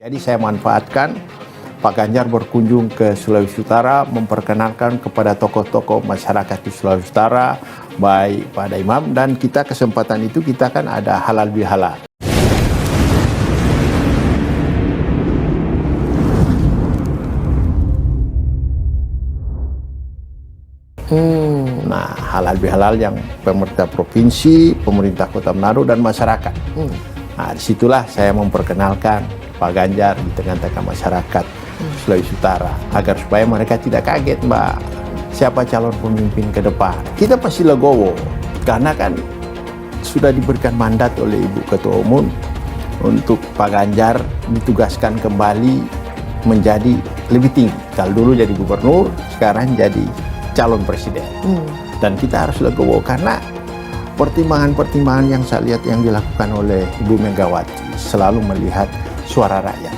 Jadi saya manfaatkan Pak Ganjar berkunjung ke Sulawesi Utara, memperkenalkan kepada tokoh-tokoh masyarakat di Sulawesi Utara, baik pada imam, dan kita kesempatan itu kita kan ada halal bihalal. Nah, halal bihalal yang pemerintah provinsi, pemerintah Kota Manado, dan masyarakat. Nah, disitulah saya memperkenalkan Pak Ganjar di tengah-tengah masyarakat Sulawesi Utara, agar supaya mereka tidak kaget, Mbak, siapa calon pemimpin ke depan. Kita pasti legowo, karena kan sudah diberikan mandat oleh Ibu Ketua Umum untuk Pak Ganjar ditugaskan kembali menjadi lebih tinggi. Kalau dulu jadi gubernur, sekarang jadi calon presiden. Dan kita harus legowo, karena pertimbangan-pertimbangan yang saya lihat yang dilakukan oleh Ibu Megawati selalu melihat suara rakyat.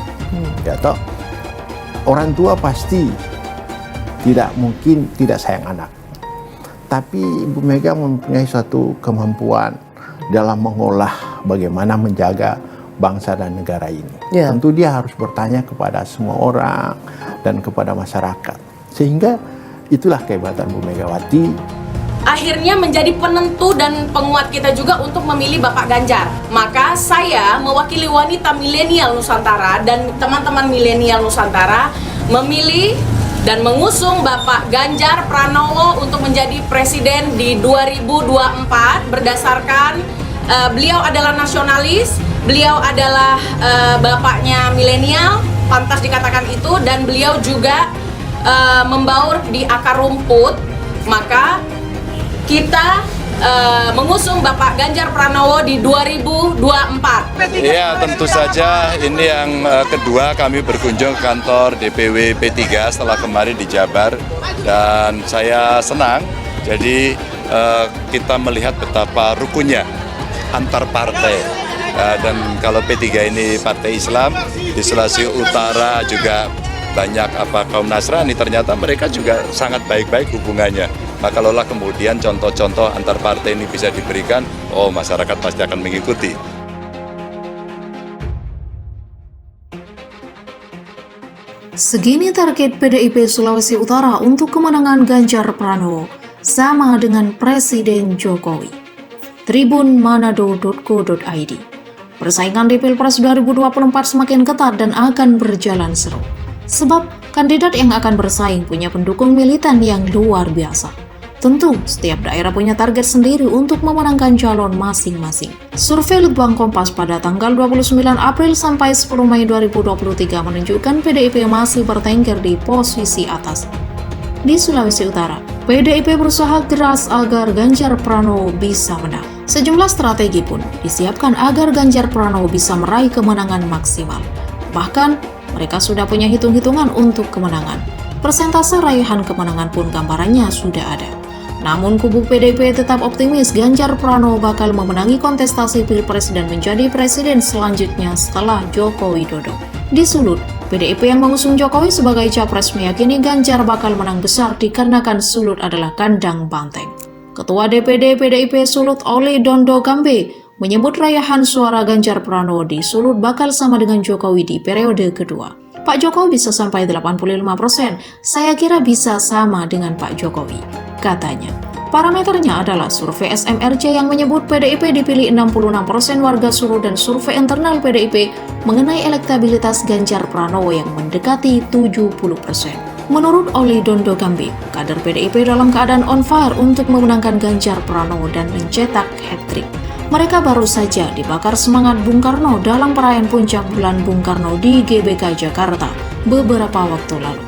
Ya toh, orang tua pasti tidak mungkin tidak sayang anak, tapi Ibu Mega mempunyai suatu kemampuan dalam mengolah bagaimana menjaga bangsa dan negara ini. Tentu dia harus bertanya kepada semua orang dan kepada masyarakat, sehingga itulah kehebatan Bu Megawati. Akhirnya menjadi penentu dan penguat kita juga untuk memilih Bapak Ganjar. Maka saya mewakili wanita milenial Nusantara dan teman-teman milenial Nusantara memilih dan mengusung Bapak Ganjar Pranowo untuk menjadi presiden di 2024 berdasarkan beliau adalah nasionalis, beliau adalah bapaknya milenial, pantas dikatakan itu, dan beliau juga membaur di akar rumput. Maka kita mengusung Bapak Ganjar Pranowo di 2024. Iya, tentu saja ini yang kedua kami berkunjung ke kantor DPW P3 setelah kemarin di Jabar, dan saya senang. Jadi kita melihat betapa rukunnya antar partai, dan kalau P3 ini partai Islam, di Sulawesi Utara juga banyak kaum Nasrani, ternyata mereka juga sangat baik-baik hubungannya. Maka kalaulah kemudian contoh-contoh antar partai ini bisa diberikan, masyarakat pasti akan mengikuti. Segini target PDIP Sulawesi Utara untuk kemenangan Ganjar Pranowo, sama dengan Presiden Jokowi. tribunmanado.co.id. Persaingan di Pilpres 2024 semakin ketat dan akan berjalan seru. Sebab kandidat yang akan bersaing punya pendukung militan yang luar biasa. Tentu, setiap daerah punya target sendiri untuk memenangkan calon masing-masing. Survei Litbang Kompas pada tanggal 29 April sampai 10 Mei 2023 menunjukkan PDIP masih bertengger di posisi atas. Di Sulawesi Utara, PDIP berusaha keras agar Ganjar Pranowo bisa menang. Sejumlah strategi pun disiapkan agar Ganjar Pranowo bisa meraih kemenangan maksimal. Bahkan, mereka sudah punya hitung-hitungan untuk kemenangan. Persentase raihan kemenangan pun gambarannya sudah ada. Namun kubu PDIP tetap optimis Ganjar Pranowo bakal memenangi kontestasi Pilpres dan menjadi presiden selanjutnya setelah Joko Widodo. Di Sulut, PDIP yang mengusung Jokowi sebagai capres meyakini Ganjar bakal menang besar dikarenakan Sulut adalah kandang banteng. Ketua DPD PDIP Sulut Oli Dondo Gambe menyebut raihan suara Ganjar Pranowo di Sulut bakal sama dengan Jokowi di periode kedua. Pak Jokowi bisa sampai 85%, saya kira bisa sama dengan Pak Jokowi, katanya. Parameternya adalah survei SMRC yang menyebut PDIP dipilih 66% warga Sulut dan survei internal PDIP mengenai elektabilitas Ganjar Pranowo yang mendekati 70%. Menurut Oli Dondo Gambe, kader PDIP dalam keadaan on fire untuk memenangkan Ganjar Pranowo dan mencetak hat-trick. Mereka baru saja dibakar semangat Bung Karno dalam perayaan puncak bulan Bung Karno di GBK Jakarta beberapa waktu lalu.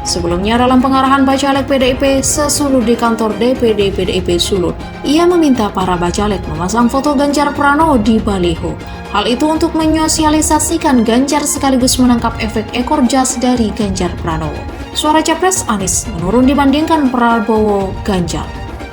Sebelumnya dalam pengarahan bacalek PDIP sesulut di kantor DPD PDIP Sulut, ia meminta para bacalek memasang foto Ganjar Pranowo di baliho. Hal itu untuk menyosialisasikan Ganjar sekaligus menangkap efek ekor jas dari Ganjar Pranowo. Suara Capres Anies menurun dibandingkan Prabowo Ganjar.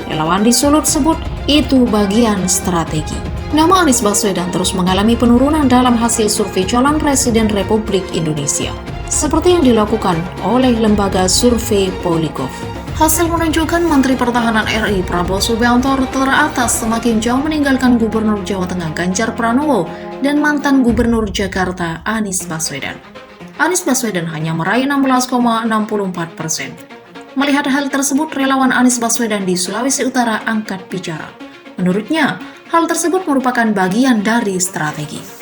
Relawan di Sulut sebut itu bagian strategi. Nama Anies Baswedan terus mengalami penurunan dalam hasil survei calon presiden Republik Indonesia, seperti yang dilakukan oleh lembaga survei Polygraph. Hasil menunjukkan Menteri Pertahanan RI Prabowo Subianto teratas semakin jauh meninggalkan Gubernur Jawa Tengah Ganjar Pranowo dan mantan Gubernur Jakarta Anies Baswedan. Anies Baswedan hanya meraih 16,64%. Melihat hal tersebut, relawan Anies Baswedan di Sulawesi Utara angkat bicara. Menurutnya, hal tersebut merupakan bagian dari strategi.